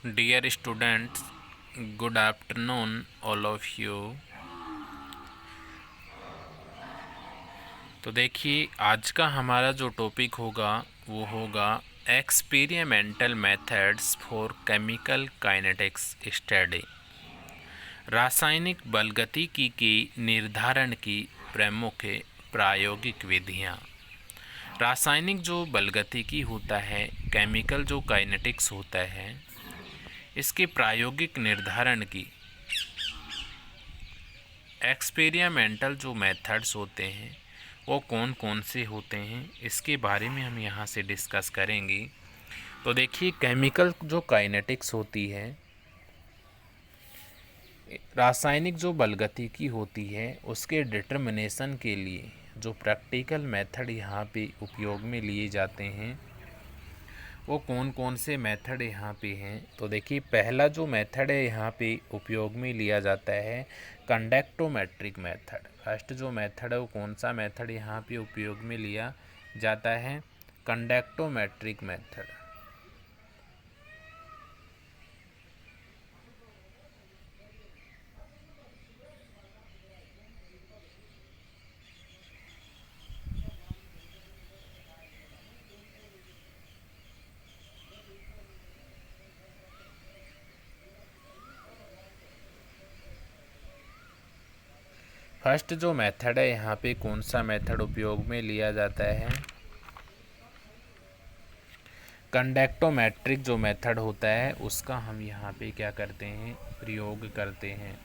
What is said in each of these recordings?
Dear students, good afternoon all of you। तो देखिए आज का हमारा जो टॉपिक होगा वो होगा experimental methods for chemical kinetics study. रासायनिक बलगतिकी के निर्धारण की प्रमुख प्रायोगिक विधियाँ। रासायनिक जो बलगतिकी होता है, केमिकल जो काइनेटिक्स होता है, इसके प्रायोगिक निर्धारण की एक्सपेरिमेंटल जो मेथड्स होते हैं वो कौन कौन से होते हैं, इसके बारे में हम यहाँ से डिस्कस करेंगे। तो देखिए केमिकल जो काइनेटिक्स होती है, रासायनिक जो बलगतिकी होती है, उसके डिटर्मिनेशन के लिए जो प्रैक्टिकल मेथड यहाँ पे उपयोग में लिए जाते हैं वो कौन कौन से मेथड यहाँ पे हैं। तो देखिए पहला जो मेथड है यहाँ पे उपयोग में लिया जाता है कंडक्टोमेट्रिक मेथड। फर्स्ट जो मेथड है वो कौन सा मेथड यहाँ पे उपयोग में लिया जाता है? Conductometric method. फर्स्ट जो मेथड है यहाँ पे कौन सा मेथड उपयोग में लिया जाता है? कंडक्टोमेट्रिक जो मेथड होता है उसका हम यहाँ पे क्या करते हैं? प्रयोग करते हैं।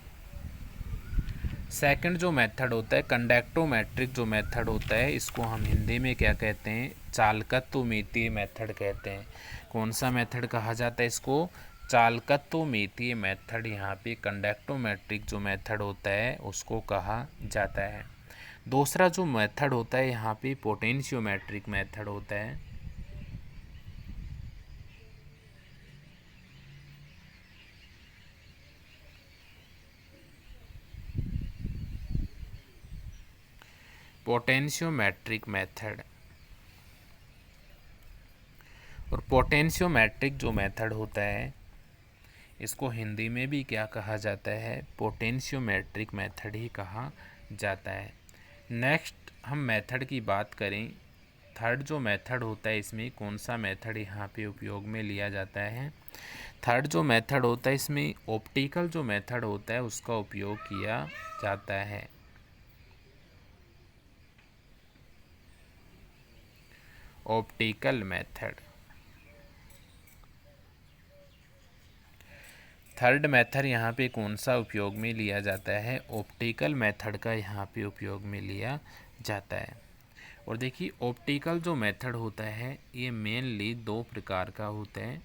सेकंड जो मेथड होता है कंडक्टोमेट्रिक जो मेथड होता है, इसको हम हिंदी में क्या कहते हैं? चालकत्वमितीय मेथड कहते हैं। कौन सा मेथड कहा जाता है इसको? चालकत्वमितीय मेथड यहाँ पे कंडक्टोमेट्रिक जो मेथड होता है उसको कहा जाता है। दूसरा जो मेथड होता है यहाँ पे पोटेंशियोमेट्रिक मेथड होता है। पोटेंशियोमेट्रिक मेथड और पोटेंशियोमेट्रिक जो मेथड होता है इसको हिंदी में भी क्या कहा जाता है? पोटेंशियोमेट्रिक मेथड ही कहा जाता है। नेक्स्ट हम मेथड की बात करें, थर्ड जो मेथड होता है इसमें कौन सा मेथड यहाँ पे उपयोग में लिया जाता है? थर्ड जो मेथड होता है इसमें ऑप्टिकल जो मेथड होता है उसका उपयोग किया जाता है। Optical method. थर्ड मेथड यहाँ पे कौन सा उपयोग में लिया जाता है? ऑप्टिकल मेथड का यहाँ पे उपयोग में लिया जाता है। और देखिए ऑप्टिकल जो मेथड होता है ये मेनली दो प्रकार का होता है।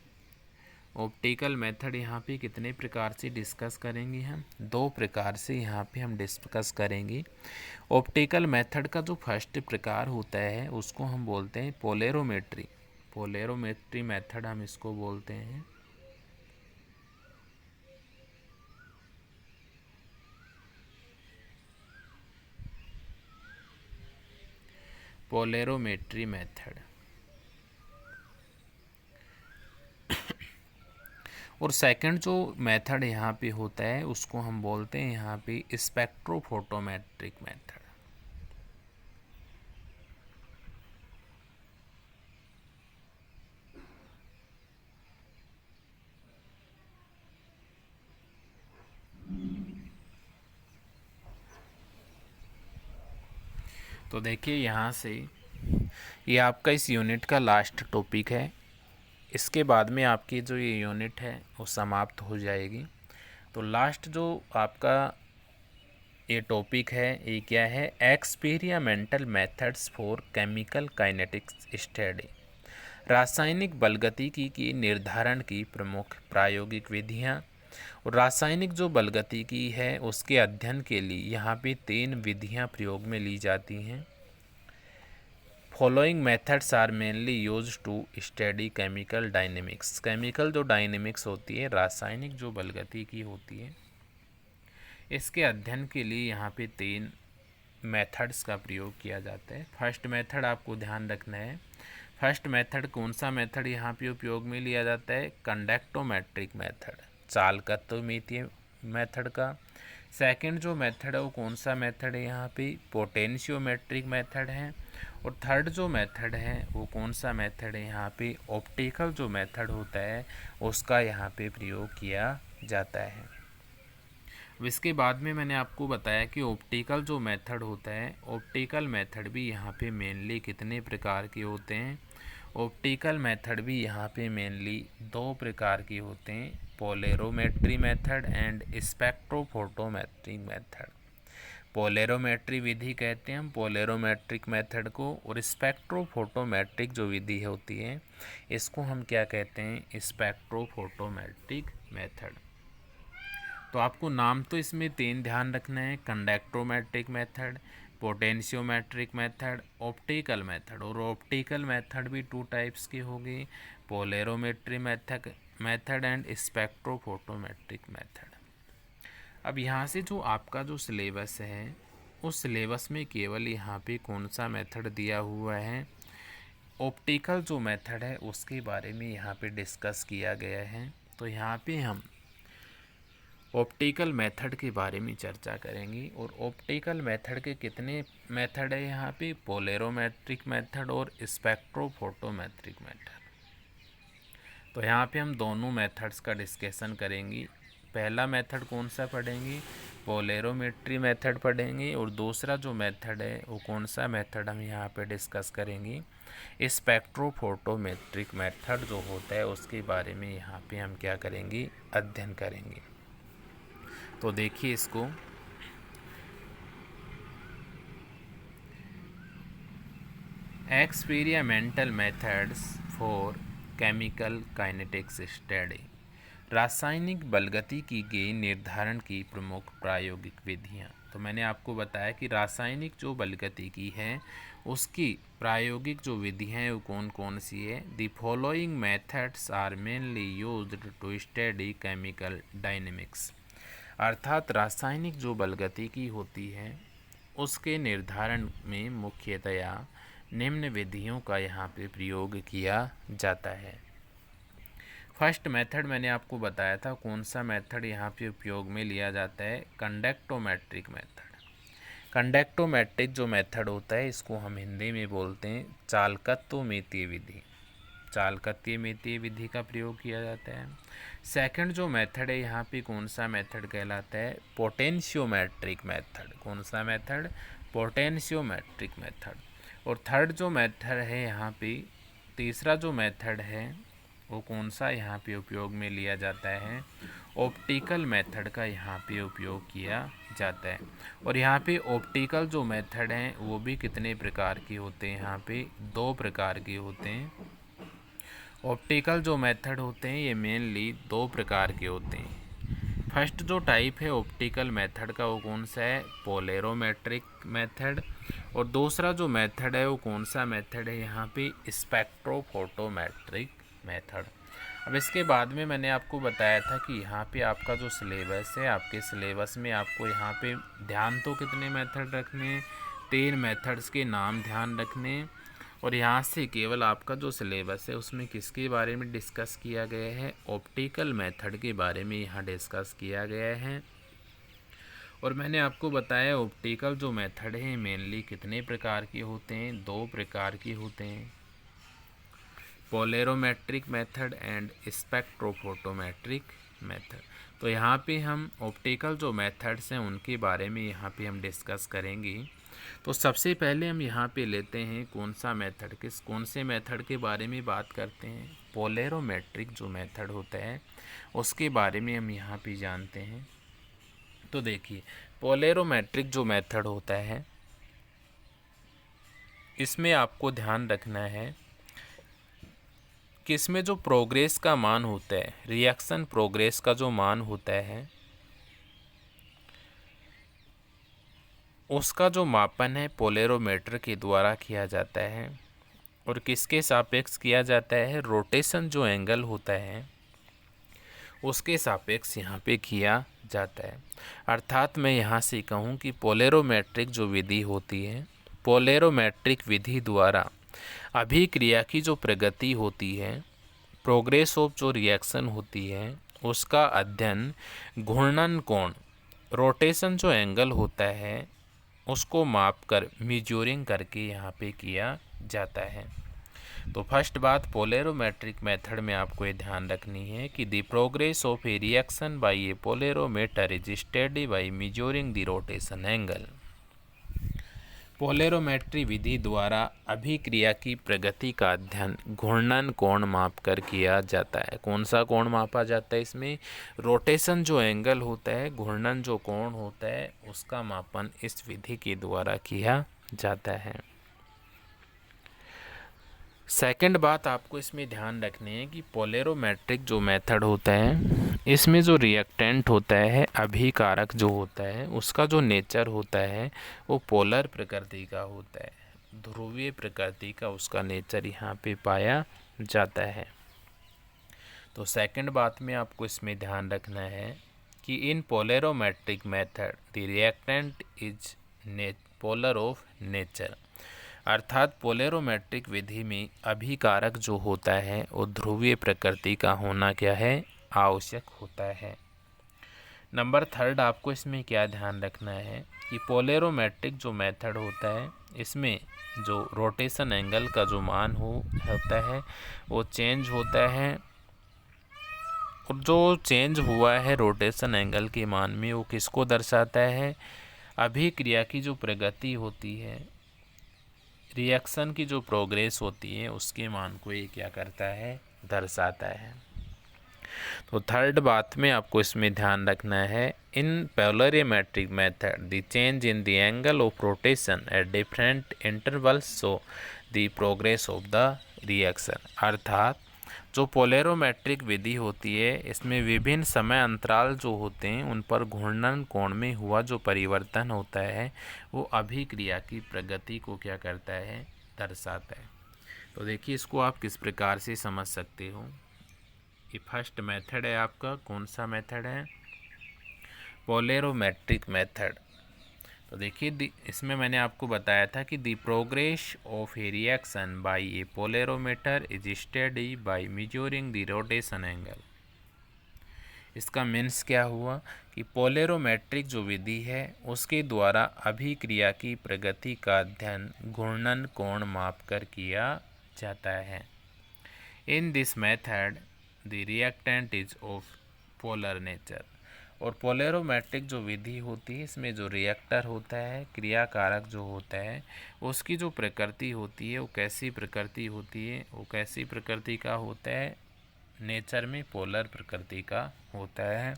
ऑप्टिकल मेथड यहाँ पे कितने प्रकार से डिस्कस करेंगे? हम दो प्रकार से यहाँ पे हम डिस्कस करेंगे। ऑप्टिकल मेथड का जो फर्स्ट प्रकार होता है उसको हम बोलते हैं पोलेरोमेट्री। पोलेरोमेट्री मेथड हम इसको बोलते हैं। पोलेरोमेट्री मेथड। और सेकंड जो मेथड यहाँ पे होता है उसको हम बोलते हैं यहाँ पे स्पेक्ट्रोफोटोमेट्रिक मेथड। तो देखिए यहाँ से ये आपका इस यूनिट का लास्ट टॉपिक है। इसके बाद में आपकी जो ये यूनिट है वो समाप्त हो जाएगी। तो लास्ट जो आपका ये टॉपिक है ये क्या है? Experimental methods for chemical kinetics study. रासायनिक बलगतिकी की निर्धारण की प्रमुख प्रायोगिक विधियाँ। और रासायनिक जो बलगतिकी है उसके अध्ययन के लिए यहाँ पे 3 विधियाँ प्रयोग में ली जाती हैं। Following methods are mainly use to study chemical dynamics. Chemical जो डायनेमिक्स होती है, रासायनिक जो बलगतिकी होती है, इसके अध्ययन के लिए यहाँ पे 3 मेथड्स का प्रयोग किया जाता है। फर्स्ट मेथड आपको ध्यान रखना है, फर्स्ट मेथड कौन सा मेथड यहाँ पे उपयोग में लिया जाता है? कंडक्टोमेट्रिक मेथड, चालकत्वमितीय मेथड का। सेकंड जो मेथड है वो कौन सा मेथड है? यहाँ पे पोटेंशियोमेट्रिक मेथड है। और थर्ड जो मेथड है वो कौन सा मेथड है? यहाँ पे ऑप्टिकल जो मेथड होता है उसका यहाँ पे प्रयोग किया जाता है। इसके बाद में मैंने आपको बताया कि ऑप्टिकल जो मेथड होता है, ऑप्टिकल मेथड भी यहाँ पे मेनली कितने प्रकार के होते हैं? ऑप्टिकल मेथड भी यहाँ पे मेनली दो प्रकार के होते हैं, पोलेरोमेट्री मेथड एंड स्पेक्ट्रोफोटोमेट्रिक मेथड। पोलेरोमेट्री विधि कहते हैं हम पोलेरोमेट्रिक मेथड को, और स्पेक्ट्रोफोटोमेट्रिक जो विधि होती है इसको हम क्या कहते हैं? Spectrophotometric method. तो आपको नाम तो इसमें तीन ध्यान रखना है, conductometric method, potentiometric method, optical method. और ऑप्टिकल मेथड भी टू टाइप्स की होगी, पोलेरोमेट्री मेथड एंड स्पेक्ट्रोफोटोमेट्रिक मेथड। अब यहाँ से जो आपका जो सिलेबस है उस सिलेबस में केवल यहाँ पे कौन सा मेथड दिया हुआ है? ऑप्टिकल जो मेथड है उसके बारे में यहाँ पे डिस्कस किया गया है। तो यहाँ पे हम ऑप्टिकल मेथड के बारे में चर्चा करेंगे। और ऑप्टिकल मेथड के कितने मेथड है यहाँ पे? पोलेरोमेट्रिक मेथड और स्पेक्ट्रोफोटोमेट्रिक मेथड। तो यहाँ पे हम दोनों मेथड्स का डिस्कशन करेंगे। पहला मेथड कौन सा पढ़ेंगे? पोलेरोमेट्री मेथड पढ़ेंगे। और दूसरा जो मेथड है वो कौन सा मेथड हम यहाँ पे डिस्कस करेंगे? स्पेक्ट्रोफोटोमेट्रिक मेथड जो होता है उसके बारे में यहाँ पे हम क्या करेंगे? अध्ययन करेंगे। तो देखिए इसको, experimental methods for chemical kinetics study, रासायनिक बलगतिकी के निर्धारण की प्रमुख प्रायोगिक विधियाँ। तो मैंने आपको बताया कि रासायनिक जो बलगतिकी है उसकी प्रायोगिक जो विधियाँ हैं वो कौन कौन सी है? The following methods are mainly used to study chemical dynamics. अर्थात रासायनिक जो बलगतिकी होती है उसके निर्धारण में मुख्यतया निम्न विधियों का यहाँ पे प्रयोग किया जाता है। फर्स्ट मेथड मैंने आपको बताया था कौन सा मेथड यहाँ पे उपयोग में लिया जाता है? Conductometric method. कंडक्टोमेट्रिक जो मेथड होता है इसको हम हिंदी में बोलते हैं चालकत्वमितीय विधि। चालकत्वमितीय विधि का प्रयोग किया जाता है। सेकंड जो मेथड है यहाँ पे कौन सा मेथड कहलाता है? Potentiometric method. कौन सा मेथड? Potentiometric method. और थर्ड जो मेथड है यहाँ पे, तीसरा जो मेथड है वो कौन सा यहाँ पे उपयोग में लिया जाता है? ऑप्टिकल मेथड का यहाँ पे उपयोग किया जाता है। और यहाँ पे ऑप्टिकल जो मेथड हैं वो भी कितने प्रकार के होते हैं? यहाँ पे दो प्रकार के होते हैं। ऑप्टिकल जो मेथड होते हैं ये मेनली दो प्रकार के होते हैं। फर्स्ट जो टाइप है ऑप्टिकल मेथड का वो कौन सा है? Polarimetric method. और दूसरा जो मेथड है वो कौन सा मेथड है? यहाँ पे स्पेक्ट्रोफोटोमेट्रिक मेथड। अब इसके बाद में मैंने आपको बताया था कि यहाँ पे आपका जो सिलेबस है, आपके सिलेबस में आपको यहाँ पे ध्यान तो कितने मेथड रखने? 3 मेथड्स के नाम ध्यान रखने। और यहाँ से केवल आपका जो सिलेबस है उसमें किसके बारे में डिस्कस किया गया है? ऑप्टिकल मेथड के बारे में यहाँ डिस्कस किया गया है। और मैंने आपको बताया ऑप्टिकल जो मेथड है मेनली कितने प्रकार के होते हैं? 2 प्रकार के होते हैं, पोलेरोमेट्रिक मेथड एंड स्पेक्ट्रोफोटोमेट्रिक मेथड। तो यहाँ पे हम ऑप्टिकल जो मेथड्स हैं उनके बारे में यहाँ पे हम डिस्कस करेंगे। तो सबसे पहले हम यहाँ पे लेते हैं कौन सा मेथड, कौन से मेथड के बारे में बात करते हैं? पोलेरोमेट्रिक जो मेथड होता है उसके बारे में हम यहाँ पे जानते हैं। तो देखिए पोलेरोमेट्रिक जो मेथड होता है इसमें आपको ध्यान रखना है कि इसमें जो प्रोग्रेस का मान होता है, रिएक्शन प्रोग्रेस का जो मान होता है उसका जो मापन है पोलेरोमीटर के द्वारा किया जाता है। और किसके सापेक्ष किया जाता है? रोटेशन जो एंगल होता है उसके सापेक्ष यहाँ पे किया जाता है। अर्थात मैं यहाँ से कहूँ कि पोलेरोमेट्रिक जो विधि होती है, पोलेरोमेट्रिक विधि द्वारा अभिक्रिया की जो प्रगति होती है, प्रोग्रेस ऑफ जो रिएक्शन होती है, उसका अध्ययन घूर्णन कोण, रोटेशन जो एंगल होता है उसको मापकर मेजरिंग करके यहाँ पे किया जाता है। तो फर्स्ट बात, पोलेरोमेट्रिक मेथड में आपको ये ध्यान रखनी है कि the progress of a reaction by a polarimeter is study by measuring the rotation angle. Polarimetry विधि द्वारा अभिक्रिया की प्रगति का अध्ययन घूर्णन कोण मापकर किया जाता है। कौन सा कोण मापा जाता है इसमें? रोटेशन जो एंगल होता है, घूर्णन जो कोण होता है, उसका मापन इस विधि के द्वारा किया जाता है। सेकंड बात आपको इसमें ध्यान रखनी है कि पोलेरोमेट्रिक जो मेथड होता है, इसमें जो रिएक्टेंट होता है, अभिकारक जो होता है, उसका जो नेचर होता है वो पोलर प्रकृति का होता है, ध्रुवीय प्रकृति का उसका नेचर यहाँ पे पाया जाता है। तो सेकंड बात में आपको इसमें ध्यान रखना है कि in polarimetric method the reactant is polar of nature, अर्थात पोलेरोमेट्रिक विधि में अभिकारक जो होता है वो ध्रुवीय प्रकृति का होना क्या है? आवश्यक होता है। नंबर थर्ड आपको इसमें क्या ध्यान रखना है कि पोलेरोमेट्रिक जो मेथड होता है, इसमें जो रोटेशन एंगल का जो मान होता है वो चेंज होता है, और जो चेंज हुआ है रोटेशन एंगल के मान में वो किसको दर्शाता है? अभिक्रिया की जो प्रगति होती है, रिएक्शन की जो प्रोग्रेस होती है, उसके मान को ये क्या करता है? दर्शाता है। तो थर्ड बात में आपको इसमें ध्यान रखना है, in polarimetric method the change in the angle of rotation at different intervals show the progress of the reaction, अर्थात जो पोलेरोमेट्रिक विधि होती है, इसमें विभिन्न समय अंतराल जो होते हैं उन पर घूर्णन कोण में हुआ जो परिवर्तन होता है वो अभिक्रिया की प्रगति को क्या करता है? दर्शाता है। तो देखिए इसको आप किस प्रकार से समझ सकते हो। ये फर्स्ट मेथड है आपका, कौन सा मेथड है? Polarimetric method. तो देखिए इसमें मैंने आपको बताया था कि the progress of a reaction by a polarimeter is study by measuring the rotation angle. इसका मीन्स क्या हुआ कि पोलेरोमेट्रिक जो विधि है उसके द्वारा अभिक्रिया की प्रगति का अध्ययन घूर्णन कोण मापकर किया जाता है। In this method the reactant is of polar nature, और पोलेरोमेट्रिक जो विधि होती है, इसमें जो रिएक्टर होता है, क्रियाकारक जो होता है, उसकी जो प्रकृति होती है वो कैसी प्रकृति होती है? वो कैसी प्रकृति का होता है? नेचर में पोलर प्रकृति का होता है,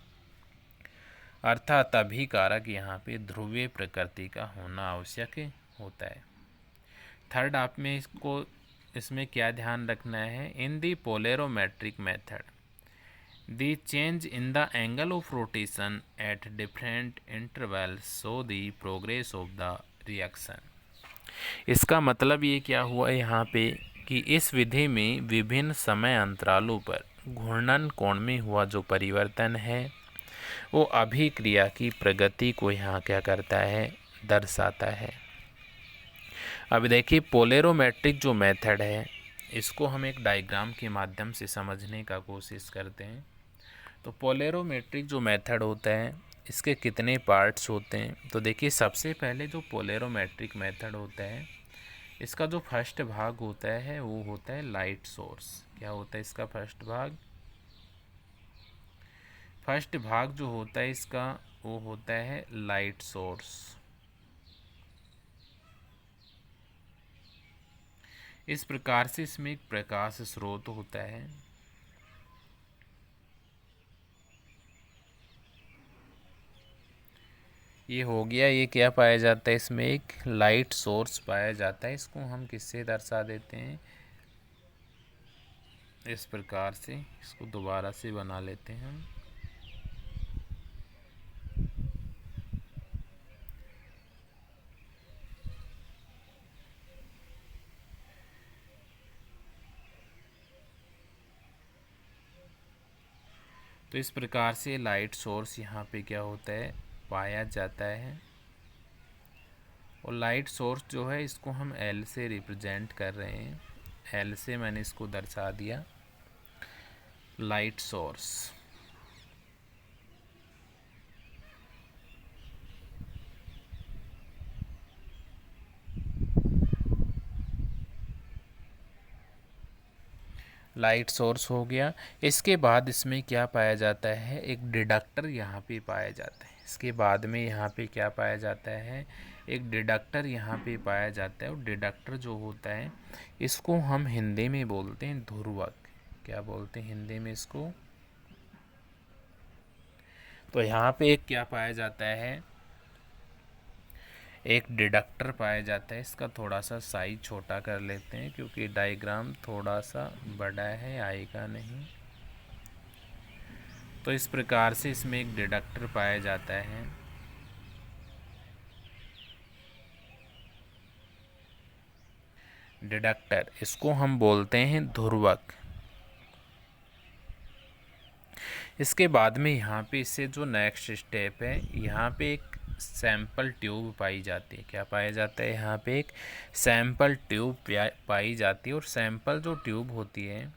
अर्थात अभिकारक यहाँ पे ध्रुवीय प्रकृति का होना आवश्यक होता है। थर्ड आप में इसमें क्या ध्यान रखना है? इन दी पोलेरोमेट्रिक method the change in the angle of rotation at different intervals show the progress of the reaction। इसका मतलब ये क्या हुआ यहाँ पे कि इस विधि में विभिन्न समय अंतरालों पर घूर्णन कोण में हुआ जो परिवर्तन है वो अभिक्रिया की प्रगति को यहाँ क्या करता है? दर्शाता है। अब देखिए पोलेरोमेट्रिक जो मेथड है, इसको हम एक डायग्राम के माध्यम से समझने का कोशिश करते हैं। तो पोलेरोमेट्रिक जो मेथड होता है, इसके कितने पार्ट्स होते हैं? तो देखिए सबसे पहले जो पोलेरोमेट्रिक मेथड होता है, इसका जो फर्स्ट भाग होता है वो होता है लाइट सोर्स। क्या होता है इसका फर्स्ट भाग? फर्स्ट भाग जो होता है इसका वो होता है लाइट सोर्स। इस प्रकार से इसमें एक प्रकाश स्रोत होता है। ये हो गया, ये क्या पाया जाता है? इसमें एक लाइट सोर्स पाया जाता है। इसको हम किससे दर्शा देते हैं? इस प्रकार से इसको दोबारा से बना लेते हैं हम। तो इस प्रकार से लाइट सोर्स यहाँ पे क्या होता है? पाया जाता है। और लाइट सोर्स जो है इसको हम एल से रिप्रेजेंट कर रहे हैं, एल से मैंने इसको दर्शा दिया, लाइट सोर्स। लाइट सोर्स हो गया। इसके बाद इसमें क्या पाया जाता है, एक डिडक्टर यहाँ पे पाया जाता है। इसके बाद में यहाँ पे क्या पाया जाता है, एक डिडक्टर यहाँ पे पाया जाता है। और डिडक्टर जो होता है इसको हम हिंदी में बोलते हैं ध्रुवक। क्या बोलते हैं हिंदी में इसको? तो यहाँ पे एक क्या पाया जाता है, एक डिडक्टर पाया जाता है। इसका थोड़ा सा साइज छोटा कर लेते हैं क्योंकि डायग्राम थोड़ा सा बड़ा है, आएगा नहीं। तो इस प्रकार से इसमें एक डिडक्टर पाया जाता है। डिडक्टर, इसको हम बोलते हैं ध्रुवक। इसके बाद में यहाँ पे इससे जो नेक्स्ट स्टेप है, यहाँ पे एक सैंपल ट्यूब पाई जाती है। क्या पाया जाता है? यहाँ पे एक सैंपल ट्यूब पाई जाती है। और सैंपल जो ट्यूब होती है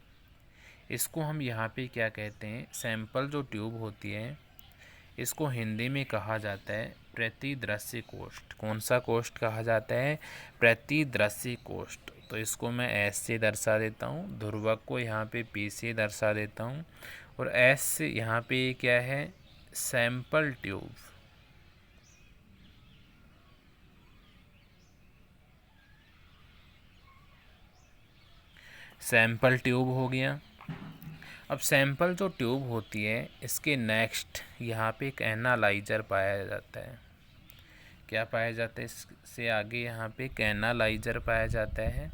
इसको हम यहाँ पे क्या कहते हैं, सैंपल जो ट्यूब होती है इसको हिंदी में कहा जाता है प्रतिदृश्य कोष्ठ। कौन सा कोष्ठ कहा जाता है? प्रतिदृश्य कोष्ठ। तो इसको मैं एस से दर्शा देता हूँ, ध्रुवक को यहाँ पे पी से दर्शा देता हूँ, और एस से यहाँ पे क्या है, सैंपल ट्यूब। सैंपल ट्यूब हो गया। अब सैंपल जो ट्यूब होती है इसके नेक्स्ट यहाँ पे एक एनालाइजर पाया जाता है। क्या पाया जाता है? इससे आगे यहाँ पे एक एनालाइजर पाया जाता है।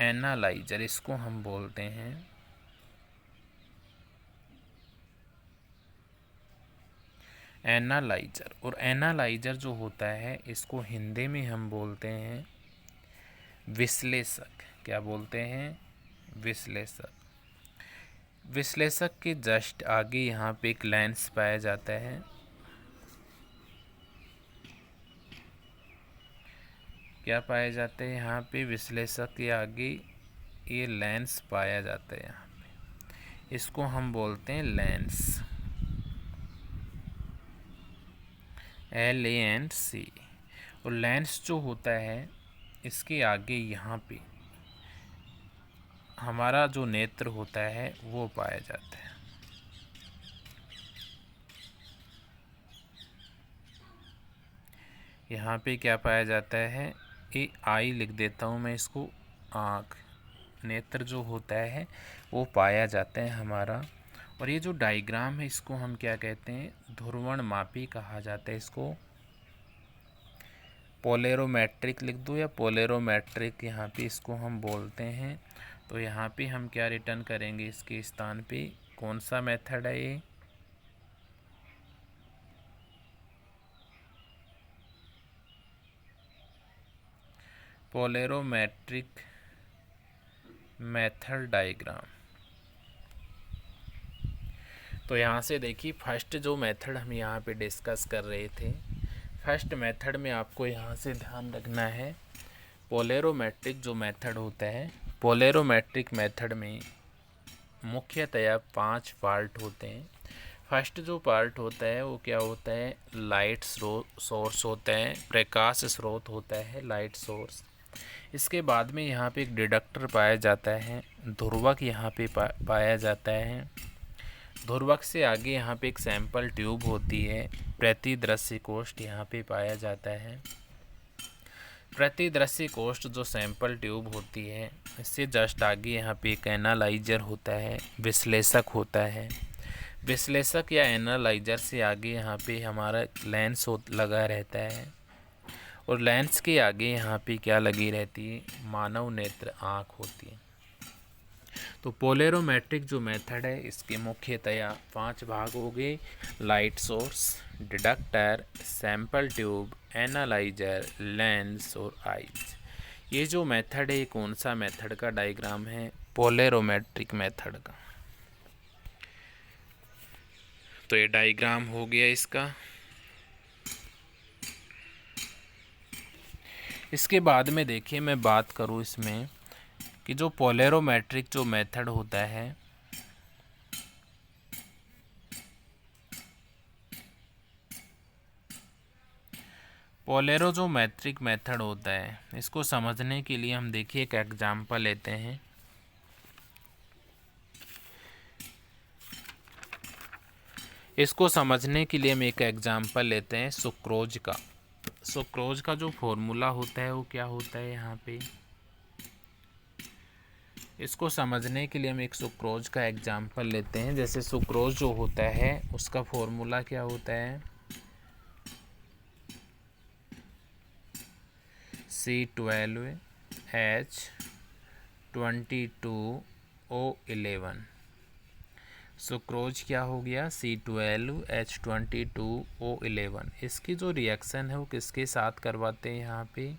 एनालाइजर, इसको हम बोलते हैं एनालाइजर। और एनालाइजर जो होता है इसको हिंदी में हम बोलते हैं विश्लेषक। क्या बोलते हैं? विश्लेषक। विश्लेषक के जस्ट आगे यहाँ पे एक लेंस पाया जाता है। क्या पाया जाता है? यहाँ पे विश्लेषक के आगे ये लेंस पाया जाता है। यहाँ पे इसको हम बोलते हैं लेंस, LANC। और लेंस जो होता है इसके आगे यहाँ पे हमारा जो नेत्र होता है वो पाया जाता है। यहाँ पे क्या पाया जाता है, ये आई लिख देता हूँ मैं इसको, आँख, नेत्र जो होता है वो पाया जाता है हमारा। और ये जो डायग्राम है इसको हम क्या कहते हैं, ध्रुवणमापी कहा जाता है। इसको पोलेरोमेट्रिक लिख दो या पोलेरोमेट्रिक यहाँ पे इसको हम बोलते हैं। तो यहाँ पे हम क्या रिटर्न करेंगे, इसके स्थान पे कौन सा मेथड है ये, पोलेरोमेट्रिक मेथड डायग्राम। तो यहाँ से देखिए फर्स्ट जो मेथड हम यहाँ पे डिस्कस कर रहे थे, फर्स्ट मेथड में आपको यहाँ से ध्यान रखना है, पोलेरोमेट्रिक जो मेथड होता है, पोलेरोमेट्रिक मेथड में मुख्यतया 5 पार्ट होते हैं। फर्स्ट जो पार्ट होता है वो क्या होता है, लाइट सोर्स होता है, प्रकाश स्रोत होता है, लाइट सोर्स। इसके बाद में यहाँ पे एक डिडक्टर पाया जाता है, ध्रुवक यहाँ पे पाया जाता है। ध्रुवक से आगे यहाँ पे एक सैंपल ट्यूब होती है, प्रतिदृश्य कोष्ठ यहाँ पे पाया जाता है। प्रतिदृश्य कोष्ठ जो सैंपल ट्यूब होती है इससे जस्ट आगे यहाँ पे एक एनालाइजर होता है, विश्लेषक होता है। विश्लेषक या एनालाइजर से आगे यहाँ पे हमारा लेंस लगा रहता है। और लेंस के आगे यहाँ पे क्या लगी रहती है, मानव नेत्र, आँख होती है। तो पोलेरोमेट्रिक जो मेथड है इसके मुख्यतया 5 भाग हो गए, light source, deductor, sample tube, analyser, lens और आइज। ये जो मेथड है कौन सा मेथड का डायग्राम है, पोलेरोमेट्रिक मेथड का। तो ये डायग्राम हो गया इसका। इसके बाद में देखिए मैं बात करूँ इसमें कि जो पोलेरोमेट्रिक जो मेथड होता है, पोलेरो जो मैट्रिक मेथड होता है, इसको समझने के लिए हम देखिए एक एग्जांपल लेते हैं। इसको समझने के लिए हम एक एग्जांपल लेते हैं सुक्रोज का। सुक्रोज का जो फॉर्मूला होता है वो क्या होता है यहाँ पे, इसको समझने के लिए हम एक सुक्रोज का एग्जांपल लेते हैं। जैसे सुक्रोज जो होता है उसका फॉर्मूला क्या होता है, C12H22O11। सुक्रोज क्या हो गया, C12H22O11। इसकी जो रिएक्शन है वो किसके साथ करवाते हैं, यहाँ पे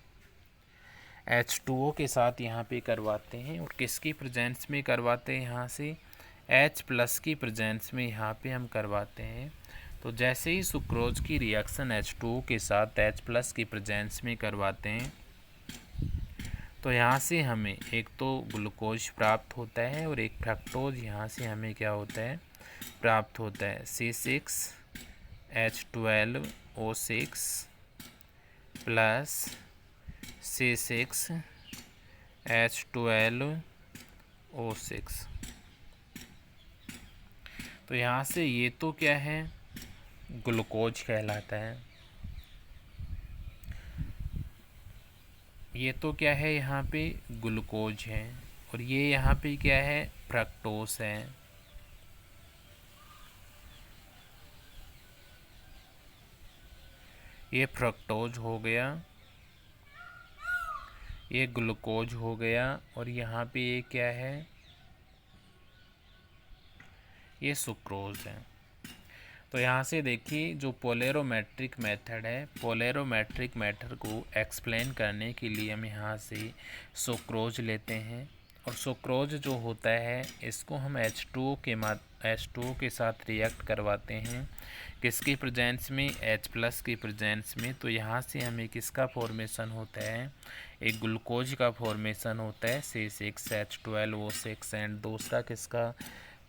H2O के साथ यहाँ पे करवाते हैं। और किसकी प्रेजेंस में करवाते हैं, यहाँ से H+ की प्रेजेंस में यहाँ पे हम करवाते हैं। तो जैसे ही सुक्रोज की रिएक्शन H2O के साथ H+ की प्रेजेंस में करवाते हैं तो यहाँ से हमें एक तो ग्लूकोज प्राप्त होता है और एक फ्रक्टोज यहाँ से हमें क्या होता है, प्राप्त होता है। C6H12O6 plus C6H12O6। तो यहाँ से ये तो क्या है, ग्लूकोज कहलाता है। ये तो क्या है, यहाँ पे ग्लूकोज है। और ये यहाँ पे क्या है, फ्रक्टोज है। ये फ्रक्टोज हो गया, ये ग्लूकोज हो गया। और यहाँ पे ये क्या है, ये सुक्रोज है। तो यहाँ से देखिए जो पोलेरोमेट्रिक मेथड है, पोलेरोमेट्रिक मेथड को एक्सप्लेन करने के लिए हम यहाँ से सुक्रोज लेते हैं। और सुक्रोज जो होता है इसको हम H2O के साथ रिएक्ट करवाते हैं। किसकी प्रेजेंस में, H+ की प्रेजेंस में। तो यहाँ से हमें किसका फॉर्मेशन होता है, एक ग्लूकोज का फॉर्मेशन होता है C6H12O6। एंड दूसरा किसका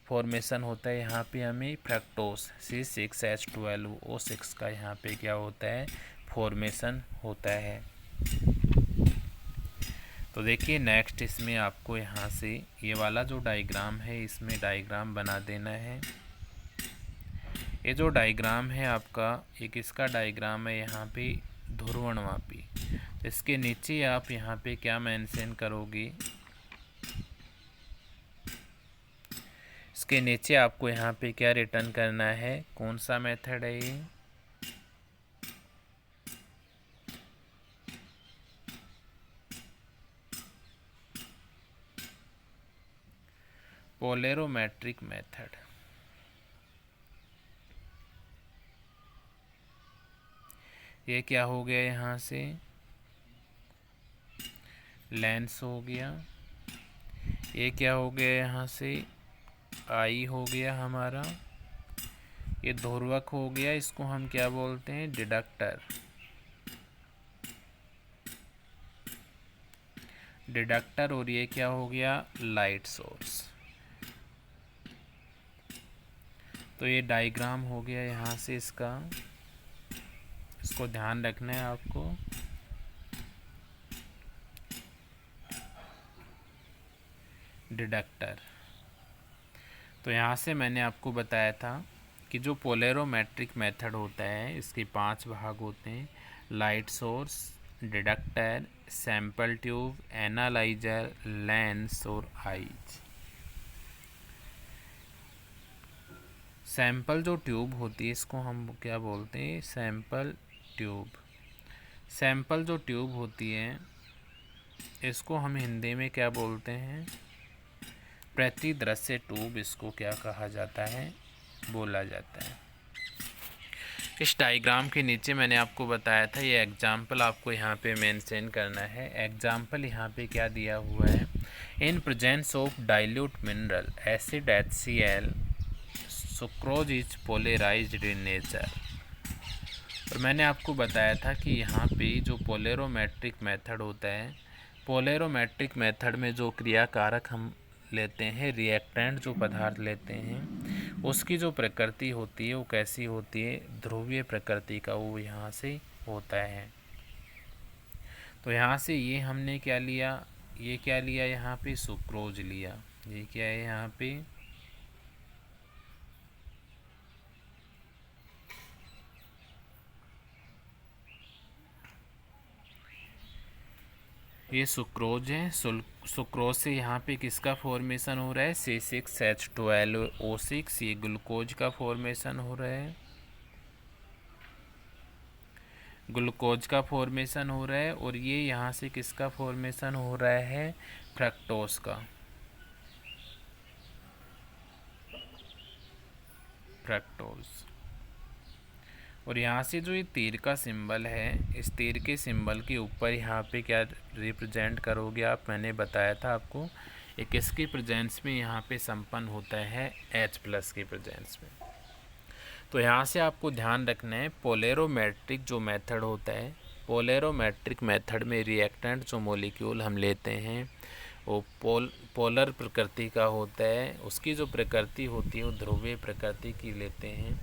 फॉर्मेशन होता है, यहाँ पे हमें फ्रक्टोज C6H12O6 का यहाँ पे क्या होता है, फॉर्मेशन होता है। तो देखिए नेक्स्ट इसमें आपको यहाँ से ये वाला जो डायग्राम है इसमें डायग्राम बना देना है। ये जो डायग्राम है आपका, ये किसका डायग्राम है, यहाँ पे ध्रुवणमापी। इसके नीचे आप यहाँ पे क्या मेंशन करोगे, इसके नीचे आपको यहाँ पे क्या रिटर्न करना है, कौन सा मेथड है ये, पोलेरोमेट्रिक मेथड। ये क्या हो गया, यहाँ से लेंस हो गया। ये क्या हो गया, यहाँ से आई हो गया हमारा। ये ध्रुवक हो गया, इसको हम क्या बोलते हैं, डिडक्टर। डिडक्टर। और ये क्या हो गया, लाइट सोर्स। तो ये डायग्राम हो गया यहाँ से इसका, इसको ध्यान रखना है आपको। डिडक्टर। तो यहाँ से मैंने आपको बताया था कि जो पोलेरोमेट्रिक मेथड होता है इसके 5 भाग होते हैं, light source, deductor, sample tube, analyser, lens और आईज। सैंपल जो ट्यूब होती है इसको हम क्या बोलते हैं, सैंपल ट्यूब। सैंपल जो ट्यूब होती है इसको हम हिंदी में क्या बोलते हैं, प्रतिदृश्य ट्यूब इसको क्या कहा जाता है, बोला जाता है। इस डायग्राम के नीचे मैंने आपको बताया था ये एग्जाम्पल आपको यहाँ पे मेंशन करना है। एग्जाम्पल यहाँ पे क्या दिया हुआ है, in presence of dilute mineral acid HCl sucrose is polarised in nature. और मैंने आपको बताया था कि यहाँ पे जो पोलेरोमेट्रिक मेथड होता है, पोलेरोमेट्रिक मेथड में जो क्रियाकारक हम लेते हैं, रिएक्टेंट जो पदार्थ लेते हैं, उसकी जो प्रकृति होती है वो कैसी होती है, ध्रुवीय प्रकृति का वो यहाँ से होता है। तो यहाँ से ये हमने क्या लिया, ये क्या लिया, यहाँ पे सुक्रोज लिया। ये क्या है यहाँ पे, ये सुक्रोज है। सुक्रोज से यहाँ पे किसका फॉर्मेशन हो रहा है, C6H12O6। ये ग्लूकोज का फॉर्मेशन हो रहा है, ग्लूकोज का फॉर्मेशन हो रहा है। और ये यहाँ से किसका फॉर्मेशन हो रहा है, फ्रक्टोज का, फ्रक्टोज। और यहाँ से जो ये तीर का सिंबल है, इस तीर के सिंबल के ऊपर यहाँ पे क्या रिप्रेजेंट करोगे आप, मैंने बताया था आपको, ये किसके प्रेजेंस में यहाँ पे संपन्न होता है, H+ के प्रेजेंस में। तो यहाँ से आपको ध्यान रखना है, पोलेरोमेट्रिक जो मेथड होता है, पोलेरोमेट्रिक मेथड में रिएक्टेंट जो मॉलिक्यूल हम लेते हैं वो पोलर प्रकृति का होता है। उसकी जो प्रकृति होती है वो ध्रुवीय प्रकृति की लेते हैं।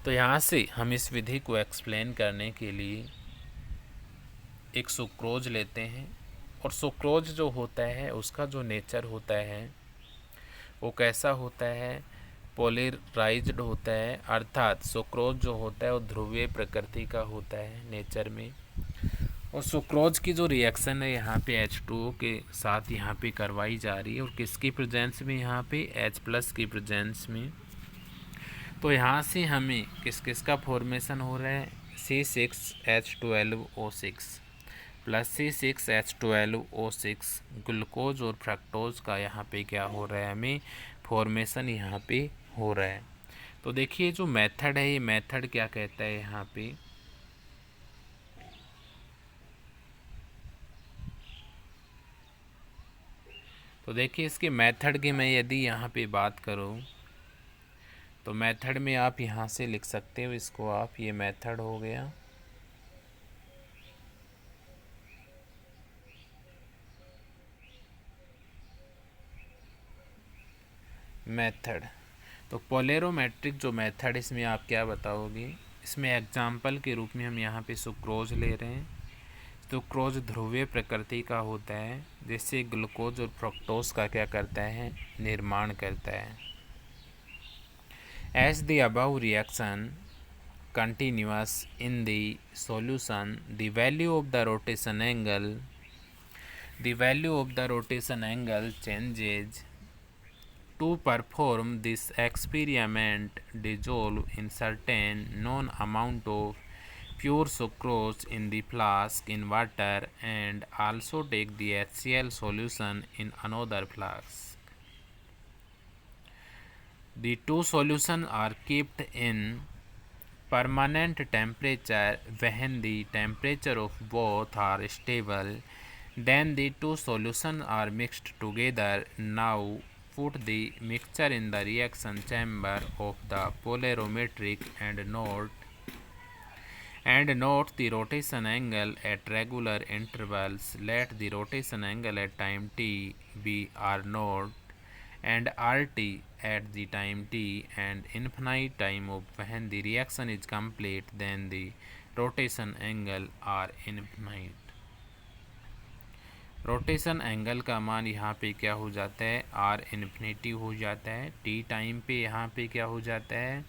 तो यहाँ से हम इस विधि को एक्सप्लेन करने के लिए एक सुक्रोज लेते हैं। और सुक्रोज जो होता है उसका जो नेचर होता है वो कैसा होता है, पोलराइज्ड होता है। अर्थात सुक्रोज जो होता है वो ध्रुवीय प्रकृति का होता है नेचर में। और सुक्रोज की जो रिएक्शन है यहाँ पे H2O के साथ यहाँ पे करवाई जा रही है, और किसकी प्रेजेंस में, यहाँ पे H+ की प्रेजेंस में। तो यहाँ से हमें किस किस का फॉर्मेशन हो रहा है, C6H12O6 प्लस C6H12O6 ग्लूकोज और फ्रक्टोज का यहाँ पे क्या हो रहा है, हमें फॉर्मेशन यहाँ पे हो रहा है। तो देखिए जो मेथड है, ये मेथड क्या कहता है यहाँ पे, तो देखिए इसके मेथड की मैं यदि यहाँ पे बात करूँ तो मेथड में आप यहाँ से लिख सकते हो इसको आप, ये मेथड हो गया। मेथड, तो पोलेरोमेट्रिक जो मेथड, इसमें आप क्या बताओगे, इसमें एग्जाम्पल के रूप में हम यहाँ पे सुक्रोज ले रहे हैं। सुक्रोज ध्रुवीय प्रकृति का होता है, जिससे ग्लूकोज और फ्रक्टोज का क्या करता है, निर्माण करता है। As the above reaction continuous in the solution, the value of the rotation angle changes. To perform this experiment, dissolve in certain known amount of pure sucrose in the flask in water, and also take the HCl solution in another flask. The two solutions are kept in permanent temperature. When the temperature of both are stable, then the two solutions are mixed together. Now put the mixture in the reaction chamber of the polarimetric and note the rotation angle at regular intervals. Let the rotation angle at time t be r0 and rt at the time t and infinite time of when the reaction is complete, then the rotation angle are infinite. Rotation angle का मान यहाँ पे क्या हो जाता है, are infinity हो जाता है। टी टाइम पे यहाँ पे क्या हो जाता है,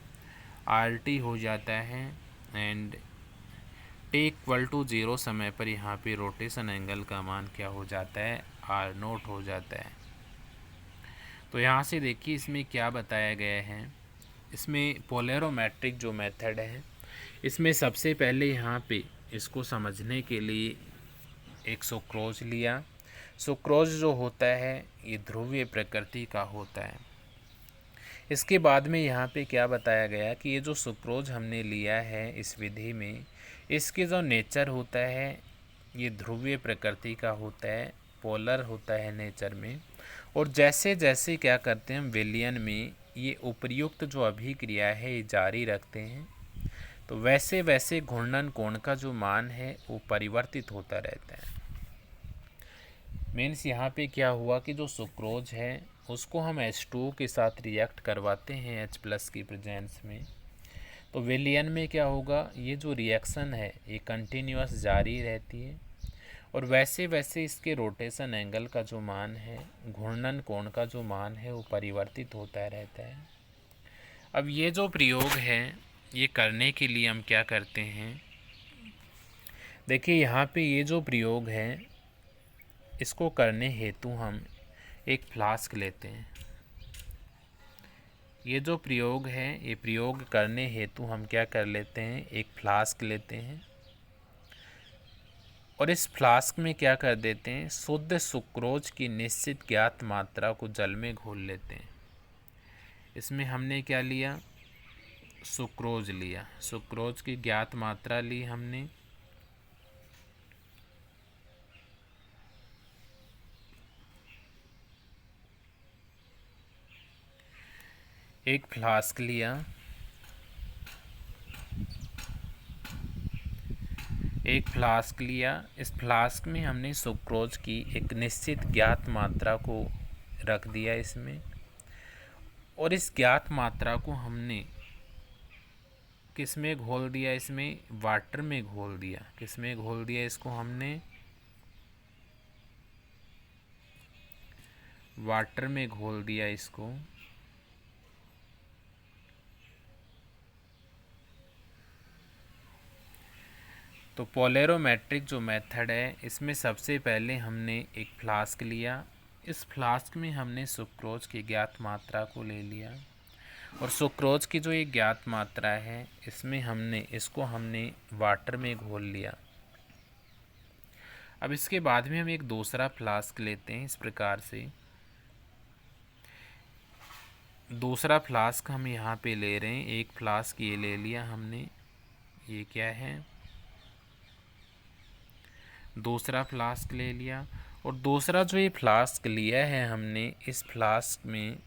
आर टी हो जाता है। एंड टी इक्वल टू 0 समय पर यहाँ पे रोटेशन एंगल का मान क्या हो जाता है, r0 हो जाता है। तो यहाँ से देखिए इसमें क्या बताया गया है, इसमें पोलेरोमेट्रिक जो मेथड है, इसमें सबसे पहले यहाँ पे इसको समझने के लिए एक सुक्रोज लिया। सुक्रोज जो होता है ये ध्रुवीय प्रकृति का होता है। इसके बाद में यहाँ पे क्या बताया गया कि ये जो सुक्रोज हमने लिया है इस विधि में, इसके जो नेचर होता है ये ध्रुवीय प्रकृति का होता है, पोलर होता है नेचर में। और जैसे जैसे क्या करते हैं हम विलयन में ये उपर्युक्त जो अभिक्रिया है ये जारी रखते हैं, तो वैसे वैसे घूर्णन कोण का जो मान है वो परिवर्तित होता रहता है। मीन्स यहाँ पे क्या हुआ कि जो सुक्रोज है उसको हम H2O के साथ रिएक्ट करवाते हैं H+ की प्रेजेंस में, तो विलयन में क्या होगा, ये जो रिएक्शन है ये कंटिन्यूअस जारी रहती है और वैसे वैसे इसके रोटेशन एंगल का जो मान है, घूर्णन कोण का जो मान है वो परिवर्तित होता रहता है। अब ये जो प्रयोग है ये करने के लिए हम क्या करते हैं, देखिए यहाँ पे ये जो प्रयोग है इसको करने हेतु हम एक फ्लास्क लेते हैं। ये जो प्रयोग है ये प्रयोग करने हेतु हम क्या कर लेते हैं, एक फ्लास्क लेते हैं और इस फ्लास्क में क्या कर देते हैं, शुद्ध सुक्रोज की निश्चित ज्ञात मात्रा को जल में घोल लेते हैं। इसमें हमने क्या लिया, सुक्रोज लिया, सुक्रोज की ज्ञात मात्रा ली हमने। एक फ्लास्क लिया, इस फ्लास्क में हमने सुक्रोज की एक निश्चित ज्ञात मात्रा को रख दिया इसमें और इस ज्ञात मात्रा को हमने किस में घोल दिया, इसमें वाटर में घोल दिया। किस में घोल दिया, इसको हमने वाटर में घोल दिया इसको। तो पोलेरोमेट्रिक जो मेथड है इसमें सबसे पहले हमने एक फ्लास्क लिया, इस फ्लास्क में हमने सुक्रोज की ज्ञात मात्रा को ले लिया और सुक्रोज की जो ये ज्ञात मात्रा है इसमें इसको हमने वाटर में घोल लिया। अब इसके बाद में हम एक दूसरा फ्लास्क लेते हैं। इस प्रकार से दूसरा फ्लास्क हम यहाँ पे ले रहे हैं, एक फ्लास्क ये ले लिया हमने, ये क्या है, दूसरा फ्लास्क ले लिया और दूसरा जो ये फ्लास्क लिया है हमने, इस फ्लास्क में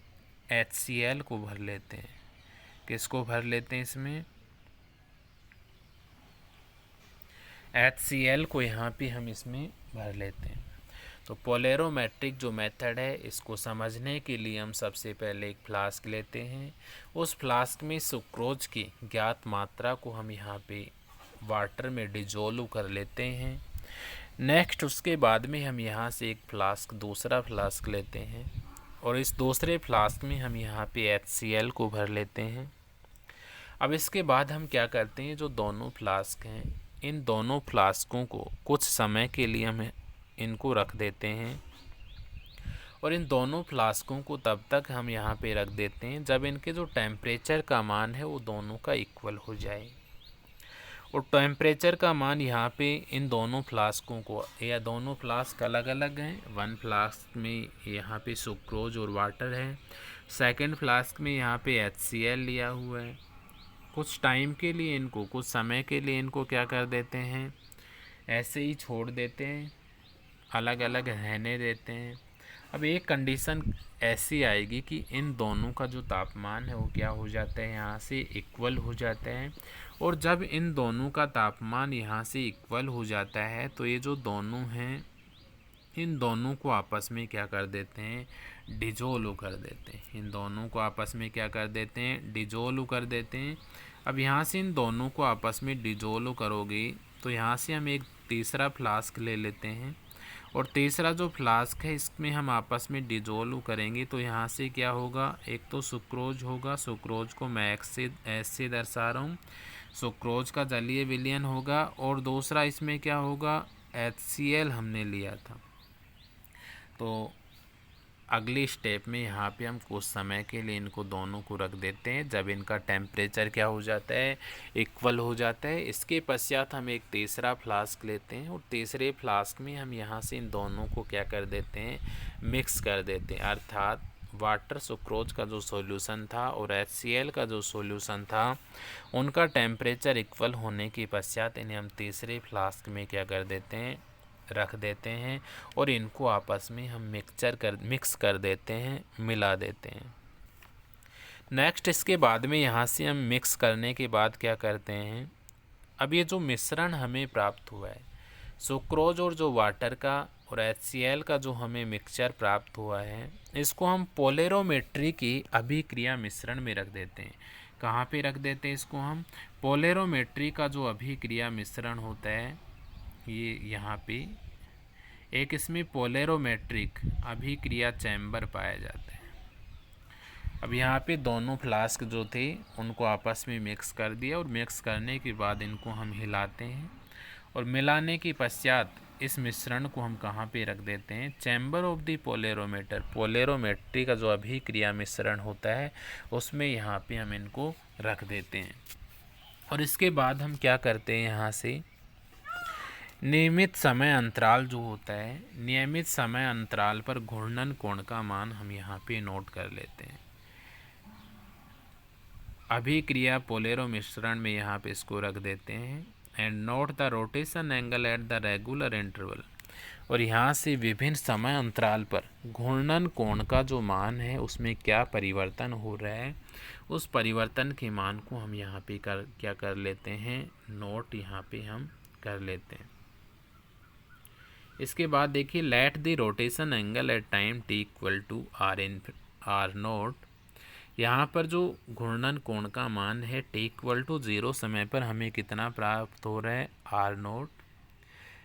HCl को भर लेते हैं। किसको भर लेते हैं, इसमें HCl को यहाँ पे हम इसमें भर लेते हैं। तो पोलेरोमेट्रिक जो मेथड है इसको समझने के लिए हम सबसे पहले एक फ्लास्क लेते हैं, उस फ्लास्क में सुक्रोज की ज्ञात मात्रा को हम यहाँ पे वाटर में डिजोल्व कर लेते हैं। नेक्स्ट उसके बाद में हम यहाँ से एक फ्लास्क, दूसरा फ्लास्क लेते हैं और इस दूसरे फ्लास्क में हम यहाँ पे HCl को भर लेते हैं। अब इसके बाद हम क्या करते हैं, जो दोनों फ्लास्क हैं इन दोनों फ्लास्कों को कुछ समय के लिए हम इनको रख देते हैं और इन दोनों फ्लास्कों को तब तक हम यहाँ पे रख देते हैं जब इनके जो टेम्परेचर का मान है वो दोनों का इक्वल हो जाए। और टेम्परेचर का मान यहाँ पे इन दोनों फ्लास्कों को, या दोनों फ्लास्क अलग अलग हैं, वन फ्लास्क में यहाँ पे सुक्रोज और वाटर है, सेकंड फ्लास्क में यहाँ पे HCl लिया हुआ है। कुछ टाइम के लिए इनको, कुछ समय के लिए इनको क्या कर देते हैं, ऐसे ही छोड़ देते हैं, अलग अलग रहने देते हैं। अब एक कंडीशन ऐसी आएगी कि इन दोनों का जो तापमान है वो क्या हो जाता है, यहाँ से इक्वल हो जाता है। और जब इन दोनों का तापमान यहाँ से इक्वल हो जाता है तो ये जो दोनों हैं इन दोनों को आपस में क्या कर देते हैं, डिजोल्व कर देते हैं। इन दोनों को आपस में क्या कर देते हैं, डिजोल्व कर देते हैं। अब यहाँ से इन दोनों को आपस में डिजोल्व करोगे तो यहाँ से हम एक तीसरा फ्लास्क ले लेते हैं और तीसरा जो फ्लास्क है इसमें हम आपस में डिजोल्व करेंगे तो यहाँ से क्या होगा, एक तो सुक्रोज होगा, सुक्रोज को मैं एस से दर्शा रहा हूँ, सुक्रोज का जलीय विलयन होगा और दूसरा इसमें क्या होगा, HCl हमने लिया था। तो अगली स्टेप में यहाँ पे हम कुछ समय के लिए इनको दोनों को रख देते हैं जब इनका टेम्परेचर क्या हो जाता है, इक्वल हो जाता है। इसके पश्चात हम एक तीसरा फ्लास्क लेते हैं और तीसरे फ्लास्क में हम यहाँ से इन दोनों को क्या कर देते हैं, मिक्स कर देते हैं। अर्थात वाटर सुक्रोज का जो सॉल्यूशन था और HCl का जो सॉल्यूशन था उनका टेम्परेचर इक्वल होने के पश्चात इन्हें हम तीसरे फ्लास्क में क्या कर देते हैं, रख देते हैं और इनको आपस में हम मिक्स कर देते हैं, मिला देते हैं। नेक्स्ट इसके बाद में यहाँ से हम मिक्स करने के बाद क्या करते हैं, अब ये जो मिश्रण हमें प्राप्त हुआ है, सुक्रोज और जो वाटर का और HCl का जो हमें मिक्सचर प्राप्त हुआ है, इसको हम पोलेरोमेट्री की अभिक्रिया मिश्रण में रख देते हैं। कहाँ पे रख देते हैं इसको हम? पोलेरोमेट्री का जो अभिक्रिया मिश्रण होता है ये यहाँ पे एक इसमें पोलेरोमेट्रिक अभिक्रिया चैम्बर पाया जाता है। अब यहाँ पे दोनों फ्लास्क जो थे उनको आपस में मिक्स कर दिया और मिक्स करने के बाद इनको हम हिलाते हैं और मिलाने के पश्चात इस मिश्रण को हम कहाँ पे रख देते हैं? चैम्बर ऑफ द पोलेरोमीटर, पोलेरोमेट्री का जो अभिक्रिया मिश्रण होता है उसमें यहाँ पे हम इनको रख देते हैं। और इसके बाद हम क्या करते हैं, यहाँ से नियमित समय अंतराल जो होता है, नियमित समय अंतराल पर घूर्णन कोण का मान हम यहाँ पे नोट कर लेते हैं। अभिक्रिया पोलेरो मिश्रण में यहाँ पे इसको रख देते हैं। And note the rotation angle at the regular interval, और यहाँ से विभिन्न समय अंतराल पर घूर्णन कोण का जो मान है उसमें क्या परिवर्तन हो रहा है, उस परिवर्तन के मान को हम यहाँ पे क्या कर लेते हैं, नोट यहाँ पे हम कर लेते हैं। इसके बाद देखिए let the rotation angle at time t equal to r nought. यहाँ पर जो घूर्णन कोण का मान है टी इक्वल टू 0 समय पर हमें कितना प्राप्त हो रहा है, r nought.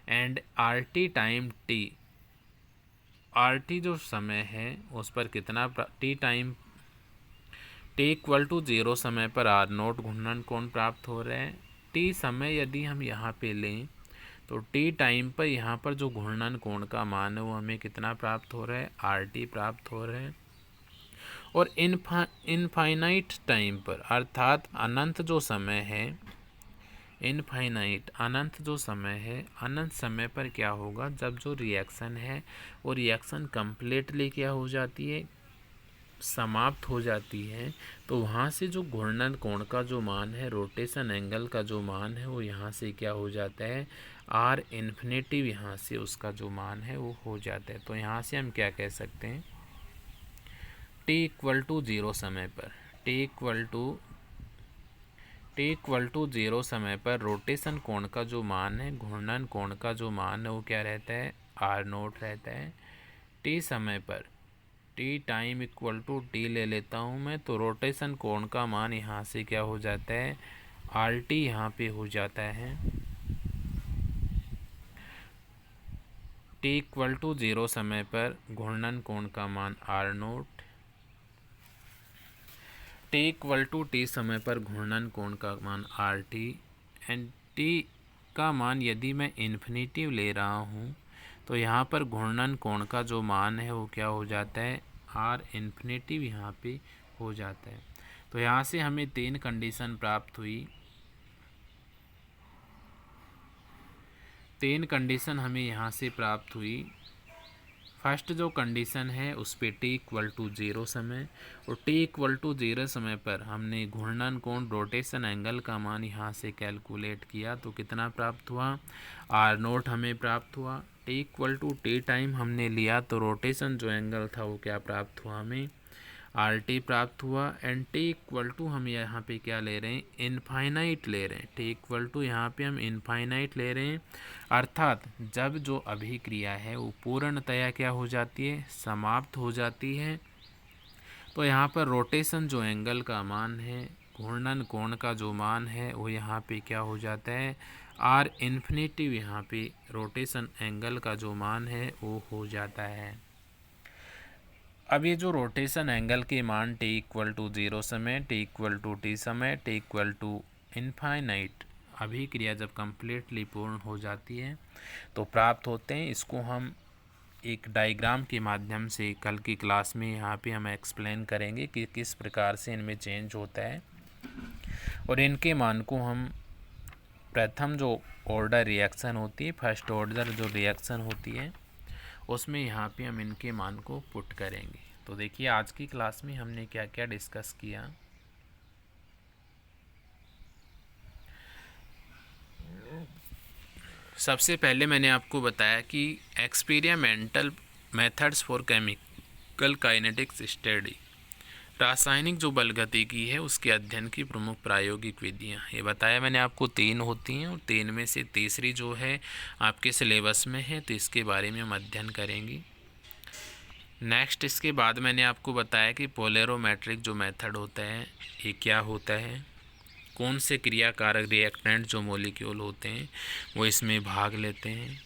And r t time t, r t जो समय है उस पर कितना t time t equal to 0 समय पर आर नोट घूर्णन कोण प्राप्त हो रहा है। टी समय यदि हम यहाँ पे लें तो टी टाइम पर यहाँ पर जो घूर्णन कोण का मान है वो हमें कितना प्राप्त हो रहा है, आर टी प्राप्त हो रहा है। और इनफाइनाइट टाइम पर अर्थात अनंत जो समय है, इनफाइनाइट अनंत जो समय है, अनंत समय पर क्या होगा, जब जो रिएक्शन है वो रिएक्शन कम्प्लीटली क्या हो जाती है, समाप्त हो जाती है, तो वहाँ से जो घूर्णन कोण का जो मान है, रोटेशन एंगल का जो मान है वो यहाँ से क्या हो जाता है, आर इन्फिनिटी, यहाँ से उसका जो मान है वो हो जाता है। तो यहाँ से हम क्या कह सकते हैं, टी इक्वल टू 0 समय पर, टी इक्वल टू 0 समय पर रोटेशन कोण का जो मान है, घूर्णन कोण का जो मान है वो क्या रहता है, आर नोट रहता है। टी समय पर, t time equal to t ले लेता हूँ मैं, तो रोटेशन कोण का मान यहाँ से क्या हो जाता है, आर टी यहाँ पे हो जाता है। टी इक्वल टू 0 समय पर घूर्णन कोण का मान r nought, t equal to t समय पर घूर्णन कोण का मान आर टी। एंड टी का मान यदि मैं इन्फिनिटिव ले रहा हूँ तो यहाँ पर घूर्णन कोण का जो मान है वो क्या हो जाता है, आर इन्फिनिटिव यहाँ पे हो जाता है। तो यहाँ से हमें 3 कंडीशन प्राप्त हुई, 3 कंडीशन हमें यहाँ से प्राप्त हुई। फर्स्ट जो कंडीशन है उस पे टी इक्वल टू 0 समय, और टी इक्वल टू 0 समय पर हमने घूर्णन कोण रोटेशन एंगल का मान यहाँ से कैलकुलेट किया तो कितना प्राप्त हुआ, आर नोट हमें प्राप्त हुआ। T equal to t time हमने लिया तो रोटेशन जो एंगल था वो क्या प्राप्त हुआ, हमें आर टी प्राप्त हुआ। एंड टी इक्वल टू हम यहाँ पे क्या ले रहे हैं, इनफाइनाइट ले रहे हैं, टी इक्वल टू यहाँ पे हम इनफाइनाइट ले रहे हैं, अर्थात जब जो अभिक्रिया है वो पूर्णतया क्या हो जाती है, समाप्त हो जाती है। तो यहाँ पर रोटेशन जो एंगल का मान है, घूर्णन कोण का जो मान है वो यहाँ पे क्या हो जाता है, आर इन्फिनिटिव यहाँ पे रोटेशन एंगल का जो मान है वो हो जाता है। अब ये जो रोटेशन एंगल के मान टी इक्वल टू 0 समय, टी इक्वल टू टी समय, टी इक्वल टू इनफाइनाइट अभिक्रिया जब कम्प्लीटली पूर्ण हो जाती है तो प्राप्त होते हैं। इसको हम एक डायग्राम के माध्यम से कल की क्लास में यहाँ पे हम एक्सप्लेन करेंगे कि किस प्रकार से इनमें चेंज होता है, और इनके मान को हम प्रथम जो ऑर्डर रिएक्शन होती है, फर्स्ट ऑर्डर जो रिएक्शन होती है उसमें यहाँ पे हम इनके मान को पुट करेंगे। तो देखिए आज की क्लास में हमने क्या क्या डिस्कस किया। सबसे पहले मैंने आपको बताया कि experimental methods for chemical kinetics study, रासायनिक जो बल गतिकी है उसके अध्ययन की प्रमुख प्रायोगिक विधियाँ, ये बताया मैंने आपको 3 होती हैं और 3 में से तीसरी जो है आपके सिलेबस में है, तो इसके बारे में हम अध्ययन करेंगे। नेक्स्ट इसके बाद मैंने आपको बताया कि पोलेरोमेट्रिक जो मेथड होता है ये क्या होता है, कौन से क्रियाकारक रिएक्टेंट जो मॉलिक्यूल होते हैं वो इसमें भाग लेते हैं।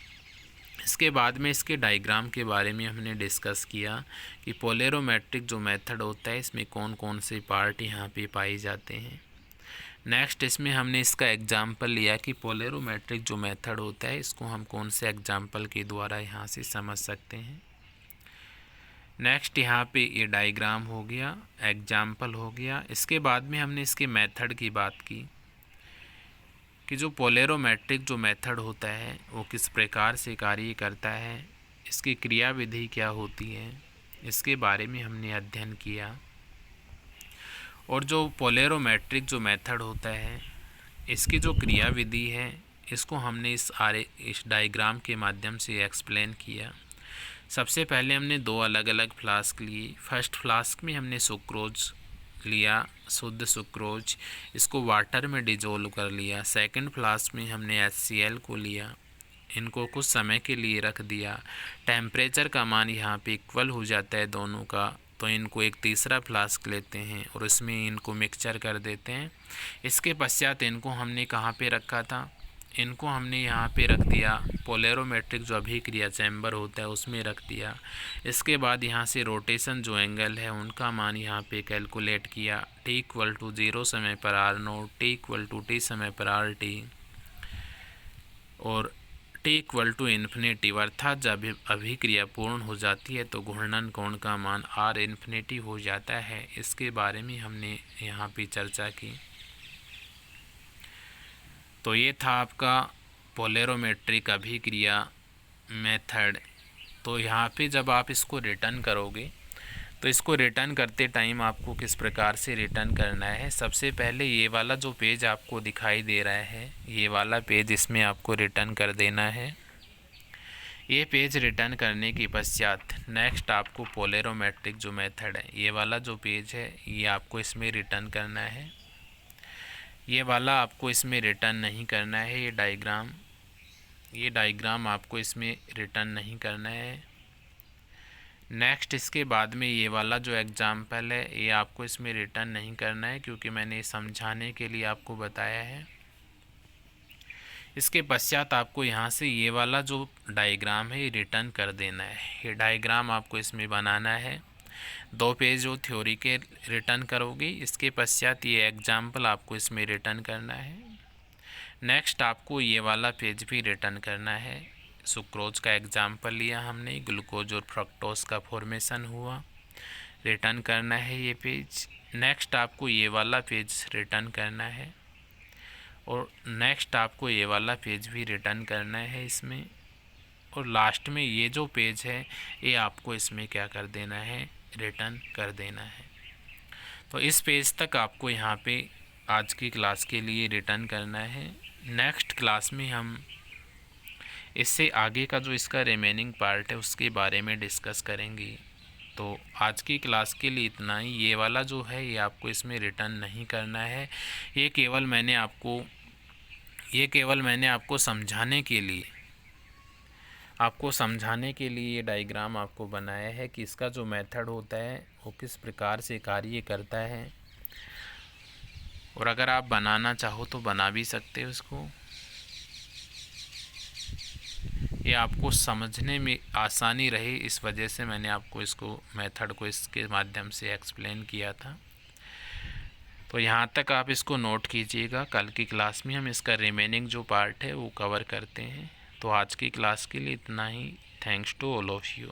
इसके बाद में इसके डायग्राम के बारे में हमने डिस्कस किया कि पोलेरोमेट्रिक जो मेथड होता है इसमें कौन कौन से पार्ट यहाँ पे पाए जाते हैं। नेक्स्ट इसमें हमने इसका एग्जाम्पल लिया कि पोलेरोमेट्रिक जो मेथड होता है इसको हम कौन से एग्जाम्पल के द्वारा यहाँ से समझ सकते हैं। नेक्स्ट यहाँ पे ये डायग्राम हो गया, एग्जाम्पल हो गया। इसके बाद में हमने इसके मेथड की बात की कि जो पोलेरोमेट्रिक जो मेथड होता है वो किस प्रकार से कार्य करता है, इसकी क्रिया विधि क्या होती है, इसके बारे में हमने अध्ययन किया। और जो पोलेरोमेट्रिक जो मेथड होता है इसकी जो क्रिया विधि है इसको हमने इस डायग्राम के माध्यम से एक्सप्लेन किया। सबसे पहले हमने 2 अलग अलग फ्लास्क लिए। फर्स्ट फ्लास्क में हमने सुक्रोज लिया, शुद्ध सुक्रोज, इसको वाटर में डिजोल्व कर लिया। सेकंड फ्लास्क में हमने HCl को लिया, इनको कुछ समय के लिए रख दिया। टेम्परेचर का मान यहाँ पे इक्वल हो जाता है दोनों का, तो इनको एक तीसरा फ्लास्क लेते हैं और इसमें इनको मिक्सचर कर देते हैं। इसके पश्चात इनको हमने कहाँ पे रखा था, इनको हमने यहाँ पे रख दिया पोलेरोमेट्रिक जो अभिक्रिया चैम्बर होता है उसमें रख दिया। इसके बाद यहाँ से रोटेशन जो एंगल है उनका मान यहाँ पे कैलकुलेट किया। T=0 समय पर R0, T=T समय पर RT और T=∞, अर्थात जब अभिक्रिया पूर्ण हो जाती है तो घूर्णन कोण का मान R∞ हो जाता है। इसके बारे में हमने यहाँ पे चर्चा की। तो ये था आपका पोलेरोमेट्रिक अभिक्रिया मेथड। तो यहाँ पे जब आप इसको रिटर्न करोगे तो इसको रिटर्न करते टाइम आपको किस प्रकार से रिटर्न करना है। सबसे पहले ये वाला जो पेज आपको दिखाई दे रहा है, ये वाला पेज इसमें आपको रिटर्न कर देना है। ये पेज रिटर्न करने के पश्चात नेक्स्ट आपको पोलेरोमेट्रिक जो मेथड है, ये वाला जो पेज है ये आपको इसमें रिटर्न करना है। ये वाला आपको इसमें रिटर्न नहीं करना है। ये डायग्राम आपको इसमें रिटर्न नहीं करना है। नेक्स्ट इसके बाद में ये वाला जो एग्जाम्पल है ये आपको इसमें रिटर्न नहीं करना है, क्योंकि मैंने समझाने के लिए आपको बताया है। इसके पश्चात आपको यहाँ से ये वाला जो डायग्राम है ये रिटर्न कर देना है। ये डायग्राम आपको इसमें बनाना है। 2 पेज जो थ्योरी के रिटर्न करोगे, इसके पश्चात ये एग्जाम्पल आपको इसमें रिटर्न करना है। नेक्स्ट आपको ये वाला पेज भी रिटर्न करना है। सुक्रोज का एग्जाम्पल लिया हमने, ग्लूकोज और फ्रक्टोज का फॉर्मेशन हुआ, रिटर्न करना है ये पेज। नेक्स्ट आपको ये वाला पेज रिटर्न करना है और नेक्स्ट आपको ये वाला पेज भी रिटर्न करना है इसमें। और लास्ट में ये जो पेज है ये आपको इसमें क्या कर देना है, रिटर्न कर देना है। तो इस पेज तक आपको यहाँ पे आज की क्लास के लिए रिटर्न करना है। नेक्स्ट क्लास में हम इससे आगे का जो इसका रिमेनिंग पार्ट है उसके बारे में डिस्कस करेंगे। तो आज की क्लास के लिए इतना ही। ये वाला जो है ये आपको इसमें रिटर्न नहीं करना है। ये केवल मैंने आपको समझाने के लिए ये डायग्राम आपको बनाया है कि इसका जो मेथड होता है वो किस प्रकार से कार्य करता है। और अगर आप बनाना चाहो तो बना भी सकते हो इसको। ये आपको समझने में आसानी रहे इस वजह से मैंने आपको इसको मेथड को इसके माध्यम से एक्सप्लेन किया था। तो यहाँ तक आप इसको नोट कीजिएगा। कल की क्लास में हम इसका रिमेनिंग जो पार्ट है वो कवर करते हैं। तो आज की क्लास के लिए इतना ही। Thanks to all of you.